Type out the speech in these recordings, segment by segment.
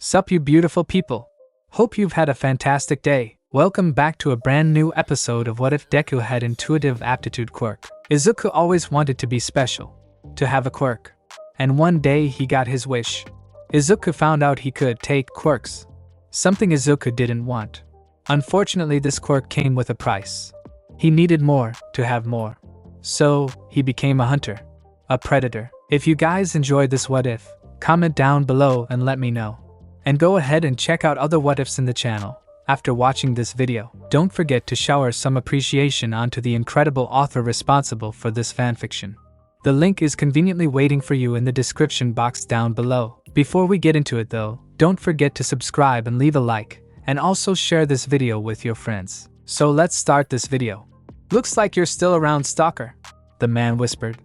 Sup you beautiful people. Hope you've had a fantastic day. Welcome back to a brand new episode of What If Deku Had Intuitive Aptitude Quirk. Izuku always wanted to be special, to have a quirk. And one day he got his wish. Izuku found out he could take quirks. Something Izuku didn't want. Unfortunately, this quirk came with a price. He needed more to have more. So, he became a hunter. A predator. If you guys enjoyed this what if, comment down below and let me know. And go ahead and check out other what ifs in the channel. After watching this video, don't forget to shower some appreciation onto the incredible author responsible for this fanfiction. The link is conveniently waiting for you in the description box down below. Before we get into it though, don't forget to subscribe and leave a like, and also share this video with your friends. So let's start this video. Looks like you're still around, stalker, the man whispered.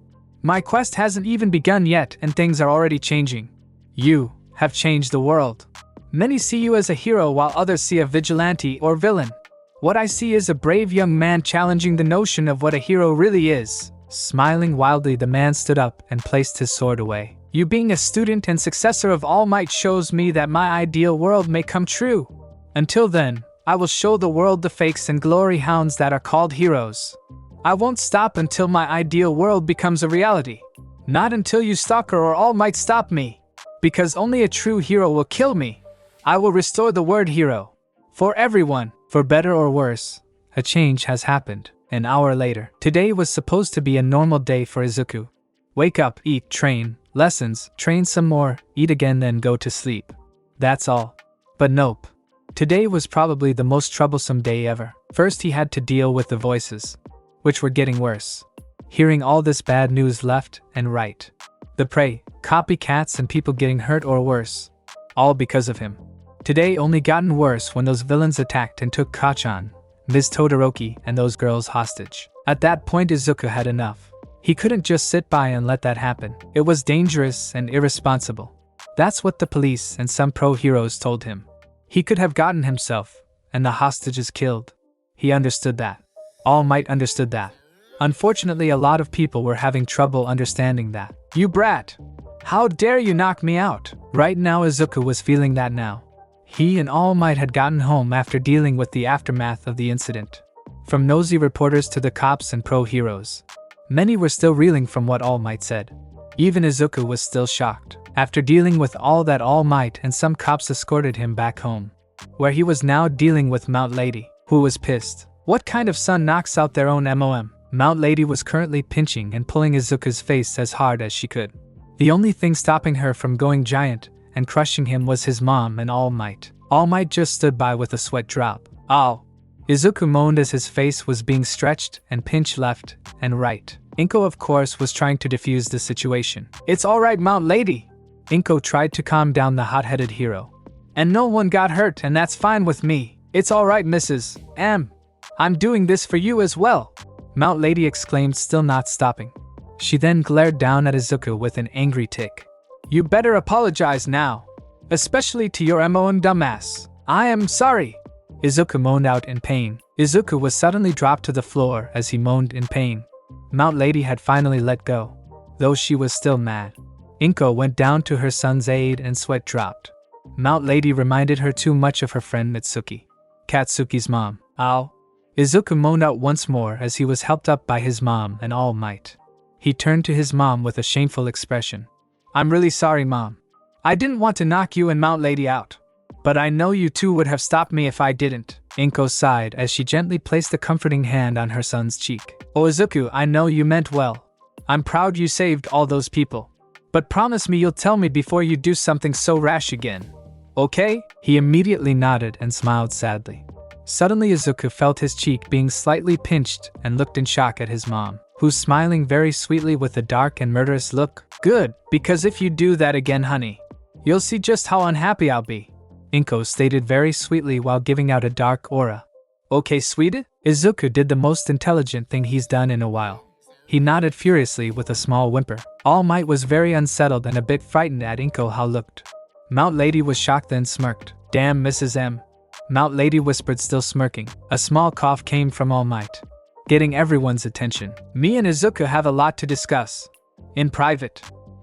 My quest hasn't even begun yet and things are already changing. You have changed the world. Many see you as a hero while others see a vigilante or villain. What I see is a brave young man challenging the notion of what a hero really is. Smiling wildly, the man stood up and placed his sword away. You being a student and successor of All Might shows me that my ideal world may come true. Until then, I will show the world the fakes and glory hounds that are called heroes. I won't stop until my ideal world becomes a reality. Not until you, stalker or All Might, stop me. Because only a true hero will kill me. I will restore the word hero. For everyone, for better or worse. A change has happened. An hour later. Today was supposed to be a normal day for Izuku. Wake up, eat, train, lessons, train some more, eat again, then go to sleep. That's all. But nope. Today was probably the most troublesome day ever. First he had to deal with the voices, which were getting worse. Hearing all this bad news left and right. The prey, copycats and people getting hurt or worse. All because of him. Today only gotten worse when those villains attacked and took Kachan, Ms. Todoroki, and those girls hostage. At that point Izuku had enough. He couldn't just sit by and let that happen. It was dangerous and irresponsible. That's what the police and some pro-heroes told him. He could have gotten himself and the hostages killed. He understood that. All Might understood that. Unfortunately, a lot of people were having trouble understanding that. You brat! How dare you knock me out? Right now Izuku was feeling that now. He and All Might had gotten home after dealing with the aftermath of the incident. From nosy reporters to the cops and pro-heroes. Many were still reeling from what All Might said. Even Izuku was still shocked. After dealing with all that, All Might and some cops escorted him back home. Where he was now dealing with Mount Lady, who was pissed. What kind of son knocks out their own MOM? Mount Lady was currently pinching and pulling Izuku's face as hard as she could. The only thing stopping her from going giant and crushing him was his mom and All Might. All Might just stood by with a sweat drop. Ow! Izuku moaned as his face was being stretched and pinched left and right. Inko, of course, was trying to defuse the situation. It's alright, Mount Lady! Inko tried to calm down the hot-headed hero. And no one got hurt, and that's fine with me. It's alright, Mrs. M. I'm doing this for you as well. Mount Lady exclaimed, still not stopping. She then glared down at Izuku with an angry tick. You better apologize now. Especially to your MOM dumbass. I am sorry. Izuku moaned out in pain. Izuku was suddenly dropped to the floor as he moaned in pain. Mount Lady had finally let go, though she was still mad. Inko went down to her son's aid and sweat dropped. Mount Lady reminded her too much of her friend Mitsuki, Katsuki's mom. Ow. Izuku moaned out once more as he was helped up by his mom and All Might. He turned to his mom with a shameful expression. I'm really sorry, Mom. I didn't want to knock you and Mount Lady out. But I know you two would have stopped me if I didn't. Inko sighed as she gently placed a comforting hand on her son's cheek. Oh Izuku, I know you meant well. I'm proud you saved all those people. But promise me you'll tell me before you do something so rash again. Okay? He immediately nodded and smiled sadly. Suddenly Izuku felt his cheek being slightly pinched and looked in shock at his mom, who's smiling very sweetly with a dark and murderous look. Good, because if you do that again, honey, you'll see just how unhappy I'll be. Inko stated very sweetly while giving out a dark aura. Okay, sweetie? Izuku did the most intelligent thing he's done in a while. He nodded furiously with a small whimper. All Might was very unsettled and a bit frightened at Inko how looked. Mount Lady was shocked then smirked. Damn, Mrs. M. Mount Lady whispered, still smirking. A small cough came from All Might, getting everyone's attention. Me and Izuku have a lot to discuss. In private.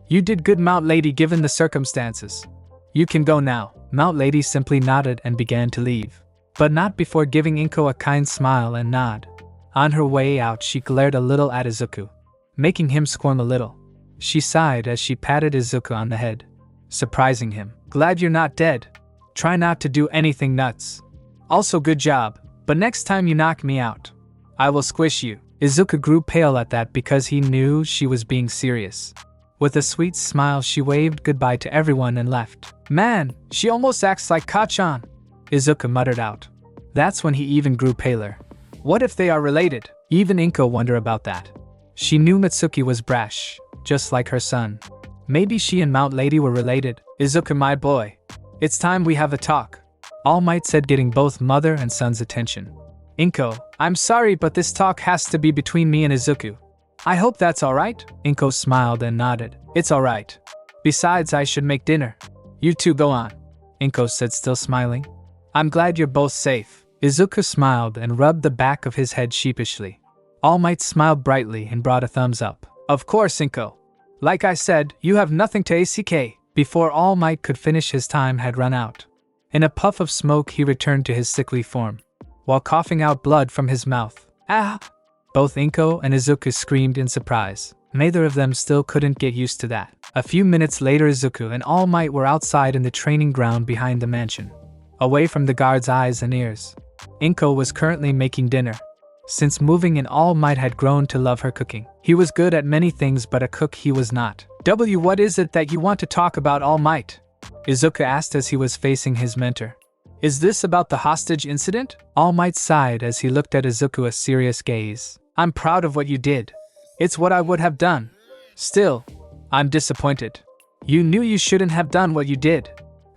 You did good, Mount Lady, given the circumstances. You can go now. Mount Lady simply nodded and began to leave. But not before giving Inko a kind smile and nod. On her way out, she glared a little at Izuku, making him squirm a little. She sighed as she patted Izuku on the head, surprising him. Glad you're not dead. Try not to do anything nuts. Also good job, but next time you knock me out, I will squish you. Izuku grew pale at that because he knew she was being serious. With a sweet smile, she waved goodbye to everyone and left. Man, she almost acts like Kachan, Izuku muttered out. That's when he even grew paler. What if they are related? Even Inko wondered about that. She knew Mitsuki was brash, just like her son. Maybe she and Mount Lady were related. Izuku, my boy. It's time we have a talk, All Might said, getting both mother and son's attention. Inko, I'm sorry, but this talk has to be between me and Izuku. I hope that's alright? Inko smiled and nodded. It's alright. Besides, I should make dinner. You two go on, Inko said, still smiling. I'm glad you're both safe. Izuku smiled and rubbed the back of his head sheepishly. All Might smiled brightly and brought a thumbs up. Of course, Inko. Like I said, you have nothing to ack. Before All Might could finish, his time had run out. In a puff of smoke, he returned to his sickly form, while coughing out blood from his mouth. Ah! Both Inko and Izuku screamed in surprise. Neither of them still couldn't get used to that. A few minutes later, Izuku and All Might were outside in the training ground behind the mansion, away from the guards' eyes and ears. Inko was currently making dinner. Since moving in, All Might had grown to love her cooking. He was good at many things, but a cook he was not. What is it that you want to talk about, All Might? Izuku asked as he was facing his mentor. Is this about the hostage incident? All Might sighed as he looked at Izuku, a serious gaze. I'm proud of what you did. It's what I would have done. Still, I'm disappointed. You knew you shouldn't have done what you did,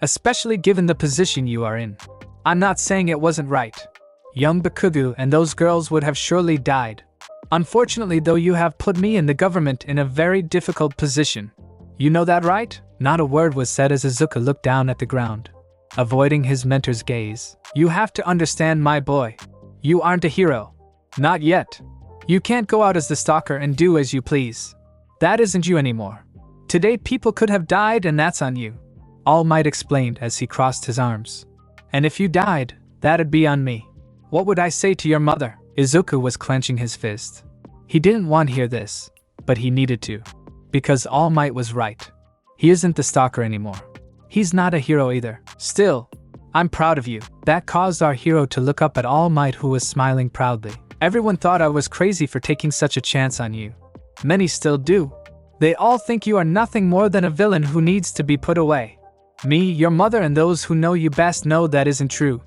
especially given the position you are in. I'm not saying it wasn't right. Young Bakugo and those girls would have surely died. Unfortunately, though, you have put me and the government in a very difficult position. You know that, right? Not a word was said as Izuku looked down at the ground, avoiding his mentor's gaze. You have to understand, my boy. You aren't a hero. Not yet. You can't go out as the stalker and do as you please. That isn't you anymore. Today people could have died, and that's on you, All Might explained as he crossed his arms. And if you died, that'd be on me. What would I say to your mother? Izuku was clenching his fist. He didn't want to hear this, but he needed to. Because All Might was right. He isn't the stalker anymore. He's not a hero either. Still, I'm proud of you. That caused our hero to look up at All Might, who was smiling proudly. Everyone thought I was crazy for taking such a chance on you. Many still do. They all think you are nothing more than a villain who needs to be put away. Me, your mother, and those who know you best know that isn't true.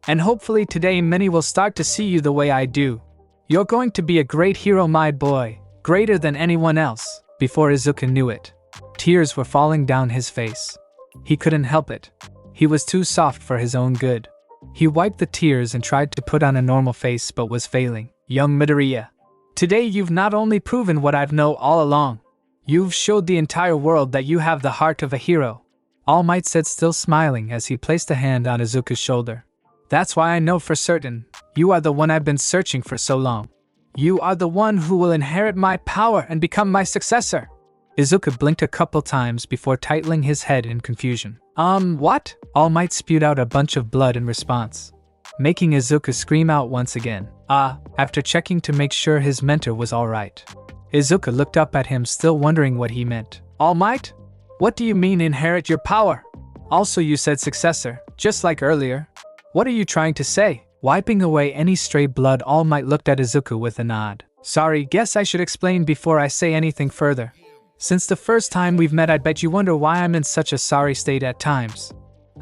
And hopefully today many will start to see you the way I do. You're going to be a great hero, my boy, greater than anyone else. Before Izuku knew it, tears were falling down his face. He couldn't help it. He was too soft for his own good. He wiped the tears and tried to put on a normal face, but was failing. Young Midoriya, today you've not only proven what I've known all along, you've showed the entire world that you have the heart of a hero, All Might said, still smiling as he placed a hand on Izuku's shoulder. That's why I know for certain, you are the one I've been searching for so long. You are the one who will inherit my power and become my successor. Izuku blinked a couple times before tightening his head in confusion. What? All Might spewed out a bunch of blood in response, making Izuku scream out once again. After checking to make sure his mentor was alright, Izuku looked up at him, still wondering what he meant. All Might? What do you mean inherit your power? Also, you said successor, just like earlier. What are you trying to say? Wiping away any stray blood, All Might looked at Izuku with a nod. Sorry, guess I should explain before I say anything further. Since the first time we've met, I bet you wonder why I'm in such a sorry state at times.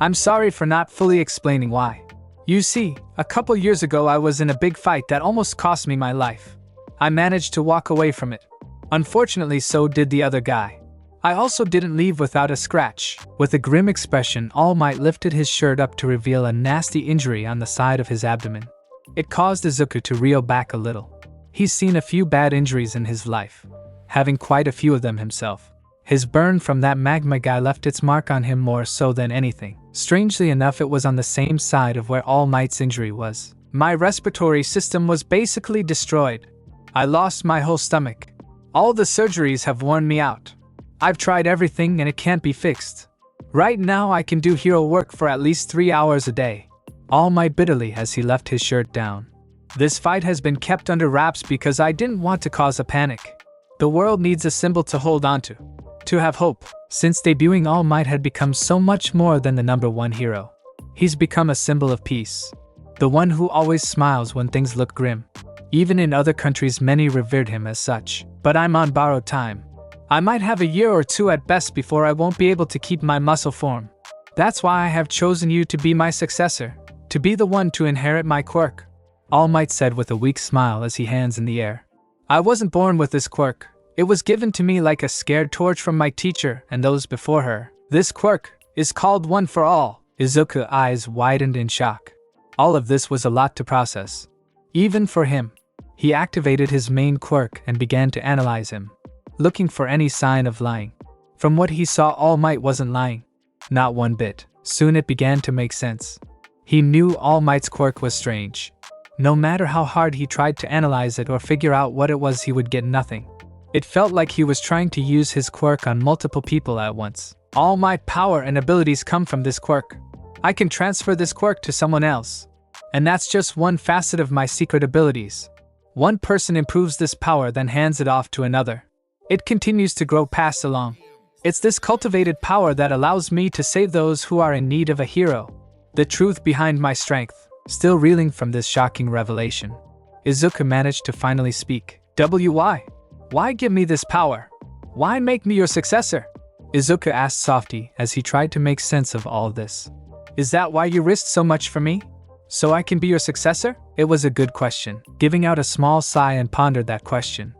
I'm sorry for not fully explaining why. You see, a couple years ago I was in a big fight that almost cost me my life. I managed to walk away from it. Unfortunately, so did the other guy. I also didn't leave without a scratch. With a grim expression, All Might lifted his shirt up to reveal a nasty injury on the side of his abdomen. It caused Izuku to reel back a little. He's seen a few bad injuries in his life, having quite a few of them himself. His burn from that magma guy left its mark on him more so than anything. Strangely enough, it was on the same side of where All Might's injury was. My respiratory system was basically destroyed. I lost my whole stomach. All the surgeries have worn me out. I've tried everything and it can't be fixed. Right now I can do hero work for at least 3 hours a day. All Might bitterly as he left his shirt down. This fight has been kept under wraps because I didn't want to cause a panic. The world needs a symbol to hold on to have hope. Since debuting, All Might had become so much more than the #1 hero. He's become a symbol of peace. The one who always smiles when things look grim. Even in other countries many revered him as such. But I'm on borrowed time. I might have a year or two at best before I won't be able to keep my muscle form. That's why I have chosen you to be my successor, to be the one to inherit my quirk. All Might said with a weak smile as he hands in the air. I wasn't born with this quirk. It was given to me like a scared torch from my teacher and those before her. This quirk is called One for All. Izuku's eyes widened in shock. All of this was a lot to process. Even for him. He activated his main quirk and began to analyze him, looking for any sign of lying. From what he saw, All Might wasn't lying. Not one bit. Soon it began to make sense. He knew All Might's quirk was strange. No matter how hard he tried to analyze it or figure out what it was, he would get nothing. It felt like he was trying to use his quirk on multiple people at once. All my power and abilities come from this quirk. I can transfer this quirk to someone else. And that's just one facet of my secret abilities. One person improves this power, then hands it off to another. It continues to grow passed along. It's this cultivated power that allows me to save those who are in need of a hero. The truth behind my strength. Still reeling from this shocking revelation, Izuku managed to finally speak. Why? Why give me this power? Why make me your successor? Izuku asked softly as he tried to make sense of all this. Is that why you risked so much for me? So I can be your successor? It was a good question. Giving out a small sigh and pondered that question.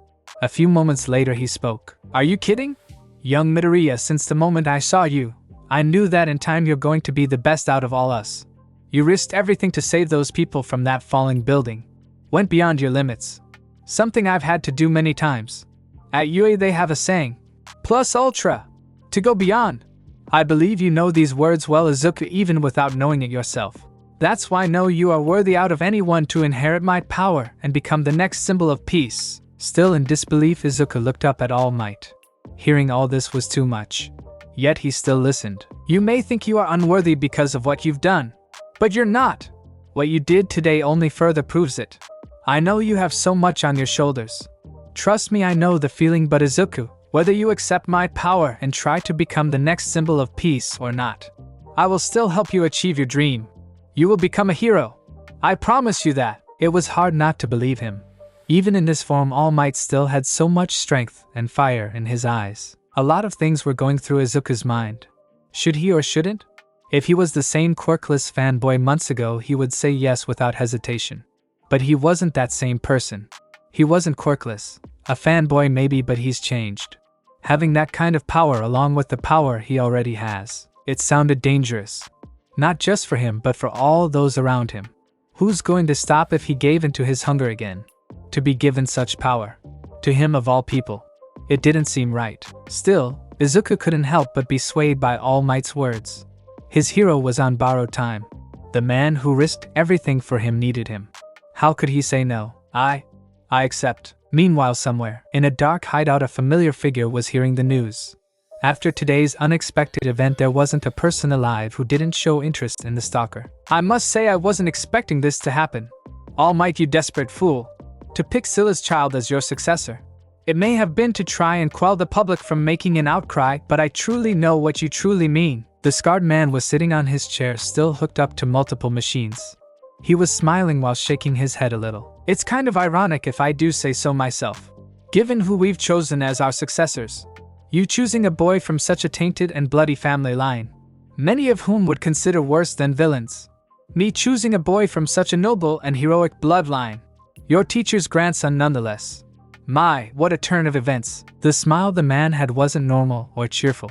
A few moments later he spoke. Are you kidding? Young Midoriya, since the moment I saw you, I knew that in time you're going to be the best out of all us. You risked everything to save those people from that falling building. Went beyond your limits. Something I've had to do many times. At UA they have a saying, plus ultra, to go beyond. I believe you know these words well, Izuku, even without knowing it yourself. That's why I know you are worthy out of anyone to inherit my power and become the next symbol of peace. Still in disbelief, Izuku looked up at All Might. Hearing all this was too much. Yet he still listened. You may think you are unworthy because of what you've done. But you're not. What you did today only further proves it. I know you have so much on your shoulders. Trust me, I know the feeling, but Izuku, whether you accept my power and try to become the next symbol of peace or not, I will still help you achieve your dream. You will become a hero. I promise you that. It was hard not to believe him. Even in this form, All Might still had so much strength and fire in his eyes. A lot of things were going through Izuku's mind. Should he or shouldn't? If he was the same quirkless fanboy months ago, he would say yes without hesitation. But he wasn't that same person. He wasn't quirkless. A fanboy maybe, but he's changed. Having that kind of power along with the power he already has. It sounded dangerous. Not just for him, but for all those around him. Who's going to stop if he gave in to his hunger again? To be given such power. To him of all people. It didn't seem right. Still, Izuku couldn't help but be swayed by All Might's words. His hero was on borrowed time. The man who risked everything for him needed him. How could he say no? I accept. Meanwhile, somewhere, in a dark hideout, a familiar figure was hearing the news. After today's unexpected event, there wasn't a person alive who didn't show interest in the stalker. I must say I wasn't expecting this to happen. All Might, you desperate fool. To pick Scylla's child as your successor. It may have been to try and quell the public from making an outcry, but I truly know what you truly mean. The scarred man was sitting on his chair, still hooked up to multiple machines. He was smiling while shaking his head a little. It's kind of ironic if I do say so myself. Given who we've chosen as our successors. You choosing a boy from such a tainted and bloody family line. Many of whom would consider worse than villains. Me choosing a boy from such a noble and heroic bloodline. Your teacher's grandson nonetheless. My, what a turn of events. The smile the man had wasn't normal or cheerful.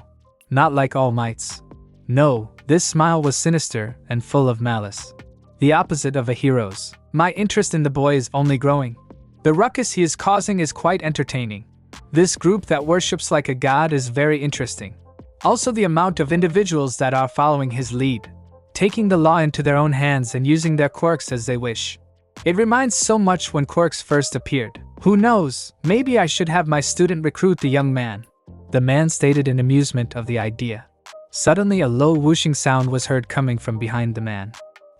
Not like All Might's. No, this smile was sinister and full of malice. The opposite of a hero's. My interest in the boy is only growing. The ruckus he is causing is quite entertaining. This group that worships like a god is very interesting. Also the amount of individuals that are following his lead. Taking the law into their own hands and using their quirks as they wish. It reminds so much when Quirks first appeared. Who knows, maybe I should have my student recruit the young man. The man stated in amusement of the idea. Suddenly a low whooshing sound was heard coming from behind the man.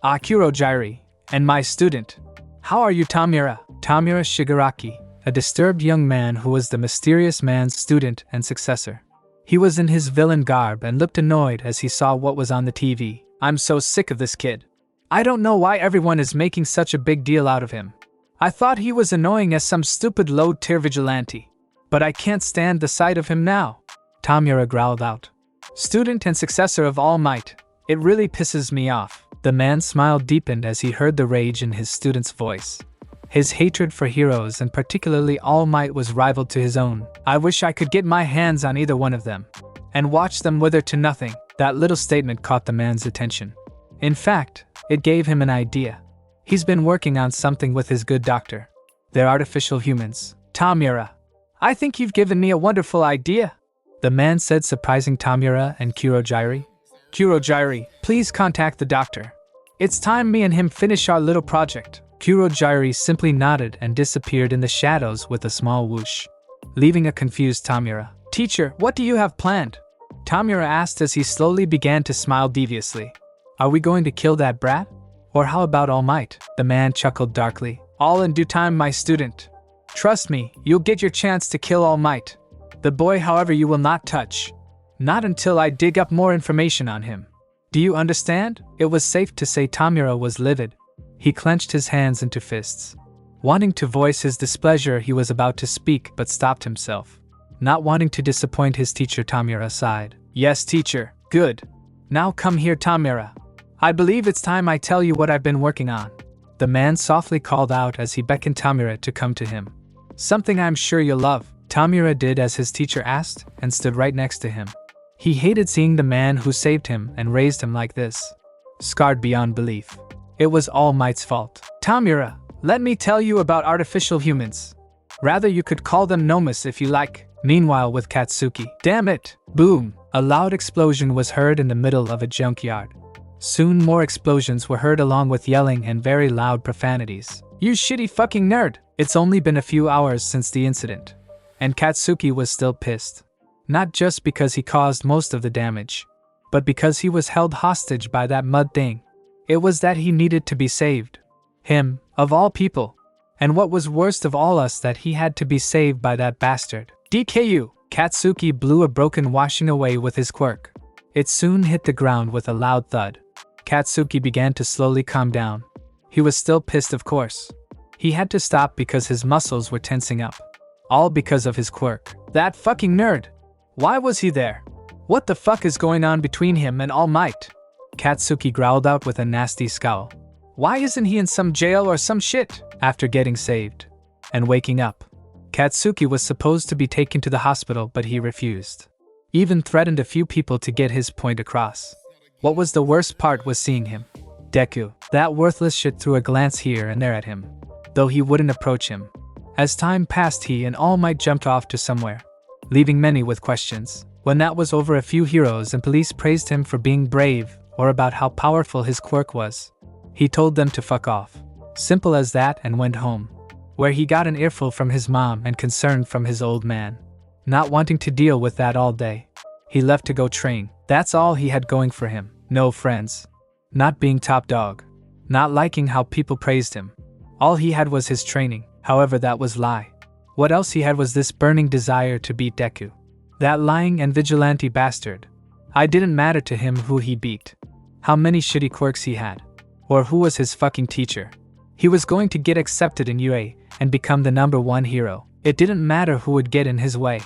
Kurojiri, and my student. How are you, Tamura? Tamura Shigaraki, a disturbed young man who was the mysterious man's student and successor. He was in his villain garb and looked annoyed as he saw what was on the TV. I'm so sick of this kid. I don't know why everyone is making such a big deal out of him. I thought he was annoying as some stupid low-tier vigilante. But I can't stand the sight of him now. Tamura growled out. Student and successor of All Might, it really pisses me off. The man's smile deepened as he heard the rage in his student's voice. His hatred for heroes and particularly All Might was rival to his own. I wish I could get my hands on either one of them and watch them wither to nothing. That little statement caught the man's attention. In fact, it gave him an idea. He's been working on something with his good doctor. They're artificial humans. Tamura, I think you've given me a wonderful idea, the man said, surprising Tamura and Kurojiri. Kurojiri, please contact the doctor. It's time me and him finish our little project. Kurojiri simply nodded and disappeared in the shadows with a small whoosh, leaving a confused Tamura. Teacher, what do you have planned? Tamura asked as he slowly began to smile deviously. Are we going to kill that brat? Or how about All Might? The man chuckled darkly. All in due time, my student. Trust me, you'll get your chance to kill All Might. The boy, however, you will not touch. Not until I dig up more information on him. Do you understand? It was safe to say Tamura was livid. He clenched his hands into fists. Wanting to voice his displeasure, he was about to speak but stopped himself. Not wanting to disappoint his teacher, Tamura sighed. Yes, teacher. Good. Now come here, Tamura. I believe it's time I tell you what I've been working on. The man softly called out as he beckoned Tamura to come to him. Something I'm sure you'll love. Tamura did as his teacher asked and stood right next to him. He hated seeing the man who saved him and raised him like this. Scarred beyond belief. It was All Might's fault. Tamura, let me tell you about artificial humans. Rather, you could call them Nomus if you like. Meanwhile, with Katsuki. Damn it! Boom! A loud explosion was heard in the middle of a junkyard. Soon more explosions were heard along with yelling and very loud profanities. You shitty fucking nerd! It's only been a few hours since the incident. And Katsuki was still pissed. Not just because he caused most of the damage, but because he was held hostage by that mud thing. It was that he needed to be saved. Him, of all people. And what was worst of all us, that he had to be saved by that bastard. DKU! Katsuki blew a broken washing away with his quirk. It soon hit the ground with a loud thud. Katsuki began to slowly calm down. He was still pissed, of course. He had to stop because his muscles were tensing up. All because of his quirk. That fucking nerd! Why was he there? What the fuck is going on between him and All Might? Katsuki growled out with a nasty scowl. Why isn't he in some jail or some shit? After getting saved and waking up, Katsuki was supposed to be taken to the hospital, but he refused. Even threatened a few people to get his point across. What was the worst part was seeing him. Deku, that worthless shit, threw a glance here and there at him, though he wouldn't approach him. As time passed, he and All Might jumped off to somewhere, leaving many with questions. When that was over, a few heroes and police praised him for being brave or about how powerful his quirk was. He told them to fuck off. Simple as that, and went home, where he got an earful from his mom and concern from his old man. Not wanting to deal with that all day, he left to go train. That's all he had going for him. No friends. Not being top dog. Not liking how people praised him. All he had was his training. However, that was lie. What else he had was this burning desire to beat Deku. That lying and vigilante bastard. It didn't matter to him who he beat, how many shitty quirks he had, or who was his fucking teacher. He was going to get accepted in UA and become the #1 hero. It didn't matter who would get in his way.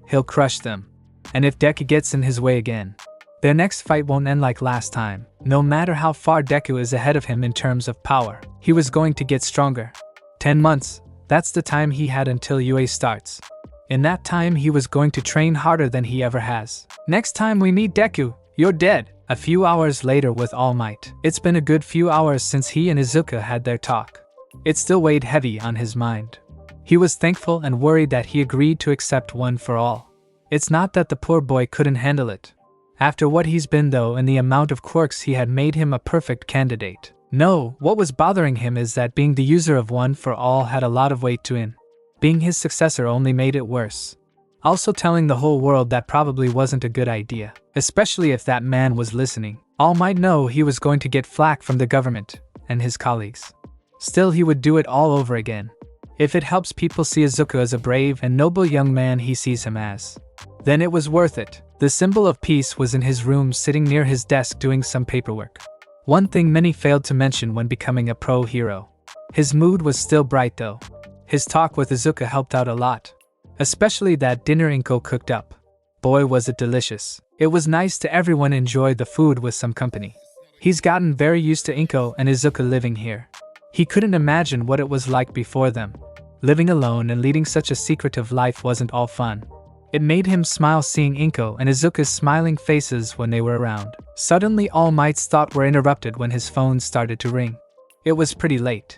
He'll crush them. And if Deku gets in his way again, their next fight won't end like last time. No matter how far Deku is ahead of him in terms of power, he was going to get stronger. 10 months, that's the time he had until UA starts. In that time, he was going to train harder than he ever has. Next time we meet Deku, you're dead. A few hours later with All Might. It's been a good few hours since he and Izuku had their talk. It still weighed heavy on his mind. He was thankful and worried that he agreed to accept one for all. It's not that the poor boy couldn't handle it. After what he's been though, and the amount of quirks he had made him a perfect candidate. No, what was bothering him is that being the user of one for all had a lot of weight to it. Being his successor only made it worse. Also telling the whole world that probably wasn't a good idea, especially if that man was listening. All Might know he was going to get flack from the government and his colleagues. Still, he would do it all over again. If it helps people see Izuku as a brave and noble young man he sees him as, then it was worth it. The symbol of peace was in his room, sitting near his desk doing some paperwork. One thing many failed to mention when becoming a pro hero. His mood was still bright though. His talk with Izuku helped out a lot. Especially that dinner Inko cooked up. Boy, was it delicious. It was nice to everyone enjoyed the food with some company. He's gotten very used to Inko and Izuku living here. He couldn't imagine what it was like before them. Living alone and leading such a secretive life wasn't all fun. It made him smile seeing Inko and Izuku's smiling faces when they were around. Suddenly All Might's thoughts were interrupted when his phone started to ring. It was pretty late.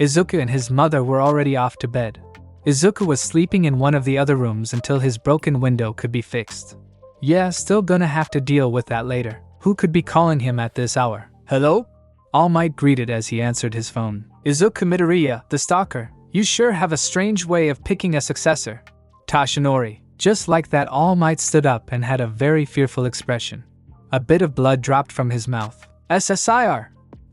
Izuku and his mother were already off to bed. Izuku was sleeping in one of the other rooms until his broken window could be fixed. Yeah, still gonna have to deal with that later. Who could be calling him at this hour? Hello? All Might greeted as he answered his phone. Izuku Midoriya, the stalker. You sure have a strange way of picking a successor. Tashinori. Just like that, All Might stood up and had a very fearful expression. A bit of blood dropped from his mouth. SSIR!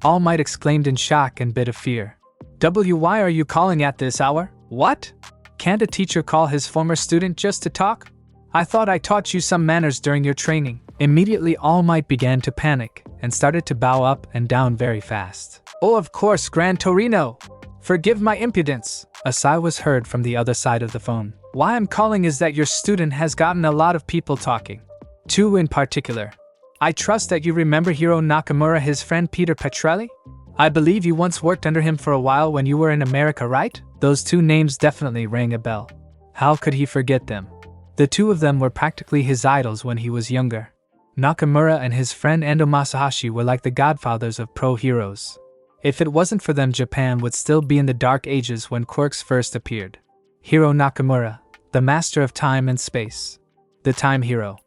All Might exclaimed in shock and bit of fear. Why are you calling at this hour? What? Can't a teacher call his former student just to talk? I thought I taught you some manners during your training. Immediately All Might began to panic and started to bow up and down very fast. Oh, of course, Gran Torino. Forgive my impudence. A sigh was heard from the other side of the phone. Why I'm calling is that your student has gotten a lot of people talking. Two in particular. I trust that you remember Hiro Nakamura, his friend Peter Petrelli? I believe you once worked under him for a while when you were in America, right? Those two names definitely rang a bell. How could he forget them? The two of them were practically his idols when he was younger. Nakamura and his friend Ando Masahashi were like the godfathers of pro heroes. If it wasn't for them, Japan would still be in the dark ages when Quirks first appeared. Hiro Nakamura, the master of time and space. The time hero.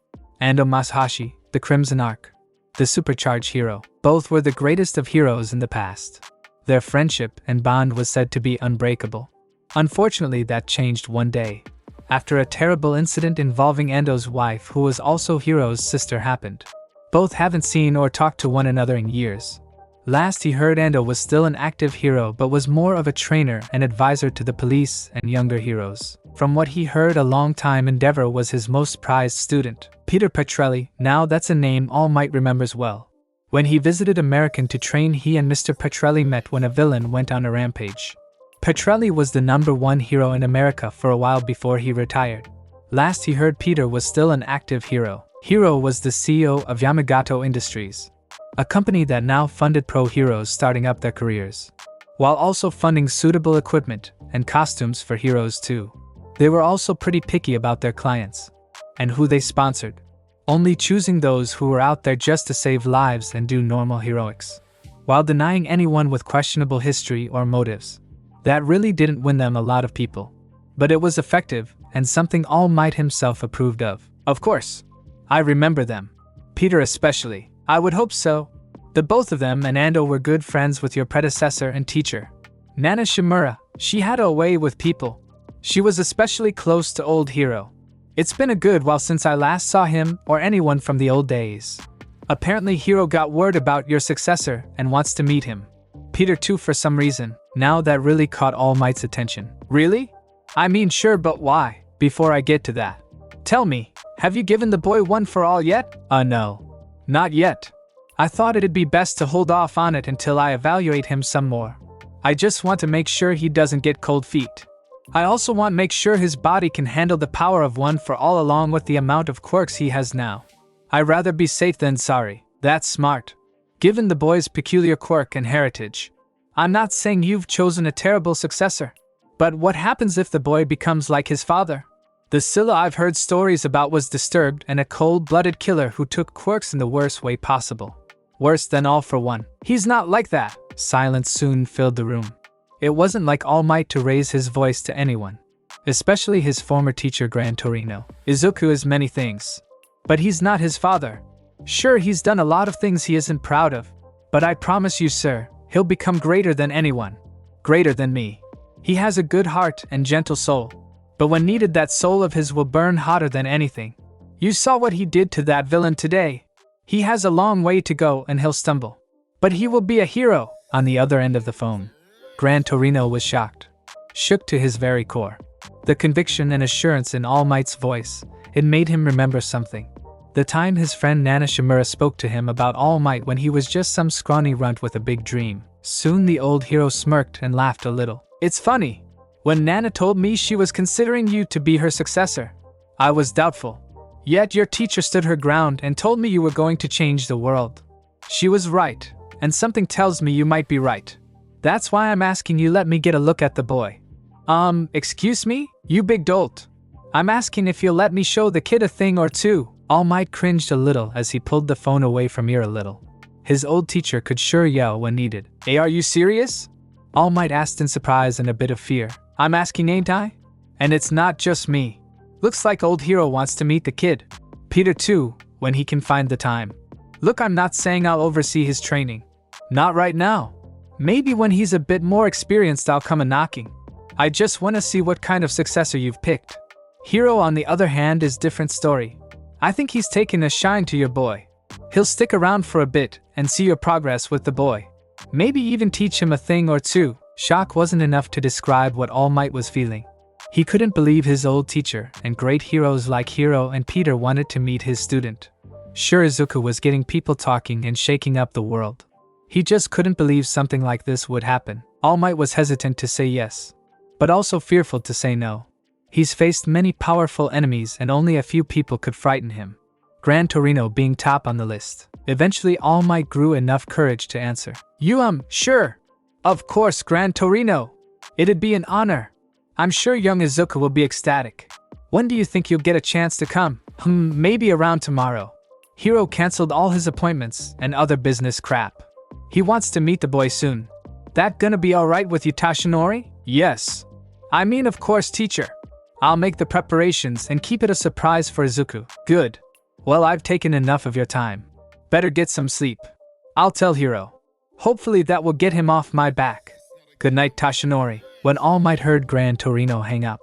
Ando Masahashi, the Crimson Arc. The supercharged hero. Both were the greatest of heroes in the past. Their friendship and bond was said to be unbreakable. Unfortunately, that changed one day, after a terrible incident involving Ando's wife, who was also Hiro's sister, happened. Both haven't seen or talked to one another in years. Last he heard, Ando was still an active hero but was more of a trainer and advisor to the police and younger heroes. From what he heard, a long-time Endeavor was his most prized student. Peter Petrelli, now that's a name All Might remembers well. When he visited American to train, he and Mr. Petrelli met when a villain went on a rampage. Petrelli was the #1 hero in America for a while before he retired. Last he heard, Peter was still an active hero. Hiro was the CEO of Yamagato Industries, a company that now funded pro heroes starting up their careers, while also funding suitable equipment and costumes for heroes too. They were also pretty picky about their clients and who they sponsored, only choosing those who were out there just to save lives and do normal heroics, while denying anyone with questionable history or motives. That really didn't win them a lot of people, but it was effective and something All Might himself approved of. Of course, I remember them. Peter especially. I would hope so. The both of them and Ando were good friends with your predecessor and teacher, Nana Shimura. She had a way with people. She was especially close to old Hiro. It's been a good while since I last saw him or anyone from the old days. Apparently Hiro got word about your successor and wants to meet him. Peter too, for some reason. Now that really caught All Might's attention. Really? I mean, sure, but why? Before I get to that, tell me, have you given the boy one for all yet? No. Not yet. I thought it'd be best to hold off on it until I evaluate him some more. I just want to make sure he doesn't get cold feet. I also want to make sure his body can handle the power of one for all, along with the amount of quirks he has now. I'd rather be safe than sorry. That's smart. Given the boy's peculiar quirk and heritage, I'm not saying you've chosen a terrible successor. But what happens if the boy becomes like his father? The Scylla I've heard stories about was disturbed and a cold-blooded killer who took quirks in the worst way possible. Worse than All for One. He's not like that. Silence soon filled the room. It wasn't like All Might to raise his voice to anyone, especially his former teacher Gran Torino. Izuku is many things, but he's not his father. Sure, he's done a lot of things he isn't proud of, but I promise you, sir, he'll become greater than anyone. Greater than me. He has a good heart and gentle soul. But when needed, that soul of his will burn hotter than anything. You saw what he did to that villain today. He has a long way to go and he'll stumble. But he will be a hero." On the other end of the phone, Gran Torino was shocked, shook to his very core. The conviction and assurance in All Might's voice, it made him remember something. The time his friend Nana Shimura spoke to him about All Might when he was just some scrawny runt with a big dream. Soon the old hero smirked and laughed a little. "It's funny. When Nana told me she was considering you to be her successor, I was doubtful. Yet your teacher stood her ground and told me you were going to change the world. She was right, and something tells me you might be right. That's why I'm asking you let me get a look at the boy." Excuse me? You big dolt. I'm asking if you'll let me show the kid a thing or two." All Might cringed a little as he pulled the phone away from ear a little. His old teacher could sure yell when needed. "Hey, are you serious?" All Might asked in surprise and a bit of fear. "I'm asking, ain't I? And it's not just me. Looks like old hero wants to meet the kid. Peter too, when he can find the time. Look, I'm not saying I'll oversee his training. Not right now. Maybe when he's a bit more experienced I'll come a knocking. I just want to see what kind of successor you've picked. Hero, on the other hand, is different story. I think he's taken a shine to your boy. He'll stick around for a bit and see your progress with the boy. Maybe even teach him a thing or two." Shock wasn't enough to describe what All Might was feeling. He couldn't believe his old teacher and great heroes like Hero and Peter wanted to meet his student. Sure, Izuku was getting people talking and shaking up the world. He just couldn't believe something like this would happen. All Might was hesitant to say yes, but also fearful to say no. He's faced many powerful enemies and only a few people could frighten him, Gran Torino being top on the list. Eventually All Might grew enough courage to answer. Sure. Of course, Gran Torino. It'd be an honor. I'm sure young Izuku will be ecstatic. When do you think you'll get a chance to come? Maybe around tomorrow. Hero cancelled all his appointments and other business crap. He wants to meet the boy soon. That gonna be alright with you, Tashinori? Yes. I mean, of course, teacher. I'll make the preparations and keep it a surprise for Izuku. Good. Well, I've taken enough of your time. Better get some sleep. I'll tell Hero. Hopefully that will get him off my back. Good night, Tashinori. When All Might heard Gran Torino hang up,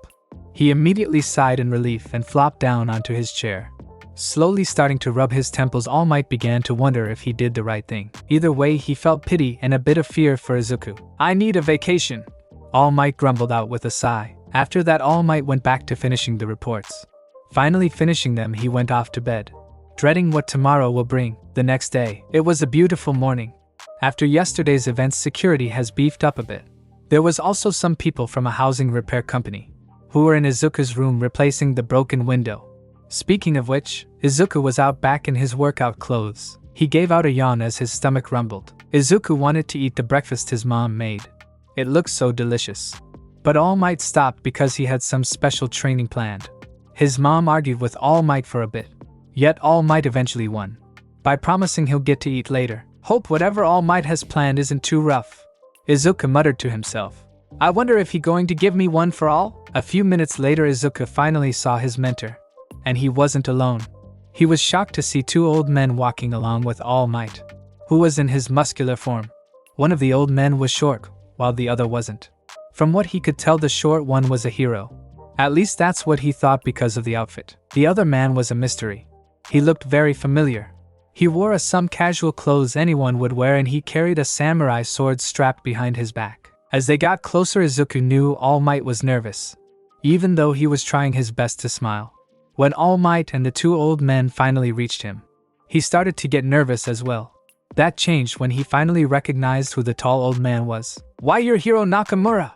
he immediately sighed in relief and flopped down onto his chair. Slowly starting to rub his temples, All Might began to wonder if he did the right thing. Either way, he felt pity and a bit of fear for Izuku. "I need a vacation," All Might grumbled out with a sigh. After that, All Might went back to finishing the reports. Finally finishing them, he went off to bed, dreading what tomorrow will bring. The next day, it was a beautiful morning. After yesterday's events, security has beefed up a bit. There was also some people from a housing repair company who were in Izuku's room replacing the broken window. Speaking of which, Izuku was out back in his workout clothes. He gave out a yawn as his stomach rumbled. Izuku wanted to eat the breakfast his mom made. It looked so delicious. But All Might stopped because he had some special training planned. His mom argued with All Might for a bit. Yet All Might eventually won by promising he'll get to eat later. Hope whatever All Might has planned isn't too rough. Izuku muttered to himself. I wonder if he going to give me one for all? A few minutes later, Izuku finally saw his mentor. And he wasn't alone. He was shocked to see two old men walking along with All Might, who was in his muscular form. One of the old men was short, while the other wasn't. From what he could tell, the short one was a hero. At least that's what he thought because of the outfit. The other man was a mystery. He looked very familiar. He wore some casual clothes anyone would wear, and he carried a samurai sword strapped behind his back. As they got closer, Izuku knew All Might was nervous, even though he was trying his best to smile. When All Might and the two old men finally reached him, he started to get nervous as well. That changed when he finally recognized who the tall old man was. Why, you're Hiro Nakamura!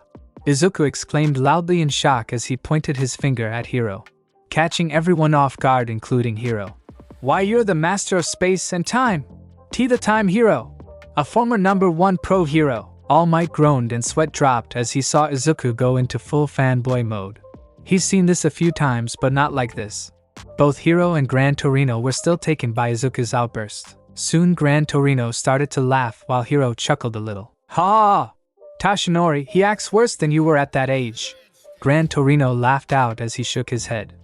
Izuku exclaimed loudly in shock as he pointed his finger at Hiro, catching everyone off guard, including Hiro. Why, you're the master of space and time! The time hero! A former #1 pro hero! All Might groaned and sweat dropped as he saw Izuku go into full fanboy mode. He's seen this a few times, but not like this. Both Hiro and Gran Torino were still taken by Izuku's outburst. Soon Gran Torino started to laugh while Hiro chuckled a little. Ha! Tashinori, he acts worse than you were at that age. Gran Torino laughed out as he shook his head.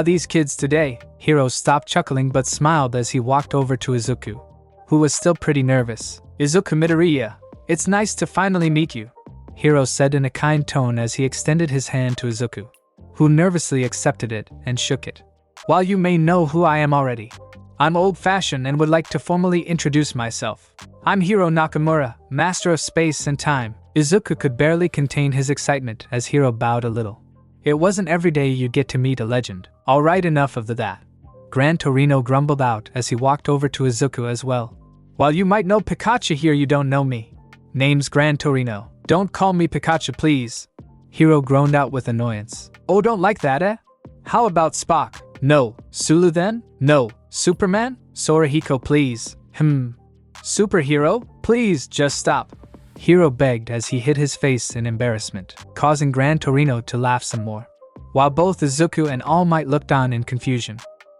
These kids today. Hiro stopped chuckling but smiled as he walked over to Izuku, who was still pretty nervous. Izuku Midoriya, it's nice to finally meet you, Hiro said in a kind tone as he extended his hand to Izuku. who nervously accepted it and shook it. While you may know who I am already, I'm old-fashioned and would like to formally introduce myself. I'm Hiro Nakamura, master of space and time. Izuku could barely contain his excitement as Hiro bowed a little. It wasn't every day you'd get to meet a legend. All right, enough of that. Gran Torino grumbled out as he walked over to Izuku as well. While you might know Pikachu here, you don't know me. Name's Gran Torino. Don't call me Pikachu, please. Hiro groaned out with annoyance. Oh, don't like that, eh? How about Spock? No. Sulu then? No. Superman? Sorahiko, please. Superhero? Please, just stop. Hiro begged as he hid his face in embarrassment, causing Gran Torino to laugh some more, while both Izuku and All Might looked on in confusion.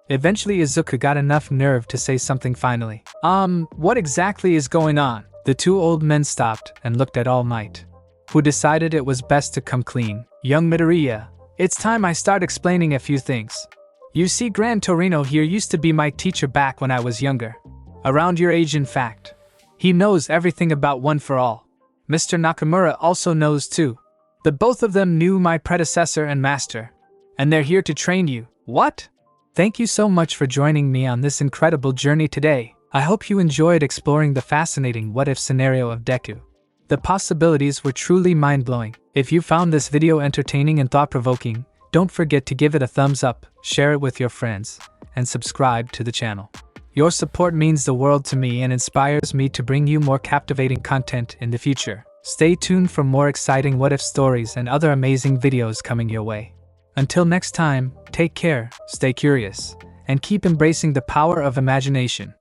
Eventually Izuku got enough nerve to say something finally. What exactly is going on? The two old men stopped and looked at All Might, who decided it was best to come clean. Young Midoriya, it's time I start explaining a few things. You see, Gran Torino here used to be my teacher back when I was younger. Around your age, in fact. He knows everything about One for All. Mr. Nakamura also knows too. But both of them knew my predecessor and master. And they're here to train you. What? Thank you so much for joining me on this incredible journey today. I hope you enjoyed exploring the fascinating what-if scenario of Deku. The possibilities were truly mind-blowing. If you found this video entertaining and thought-provoking, don't forget to give it a thumbs up, share it with your friends, and subscribe to the channel. Your support means the world to me and inspires me to bring you more captivating content in the future. Stay tuned for more exciting what-if stories and other amazing videos coming your way. Until next time, take care, stay curious, and keep embracing the power of imagination.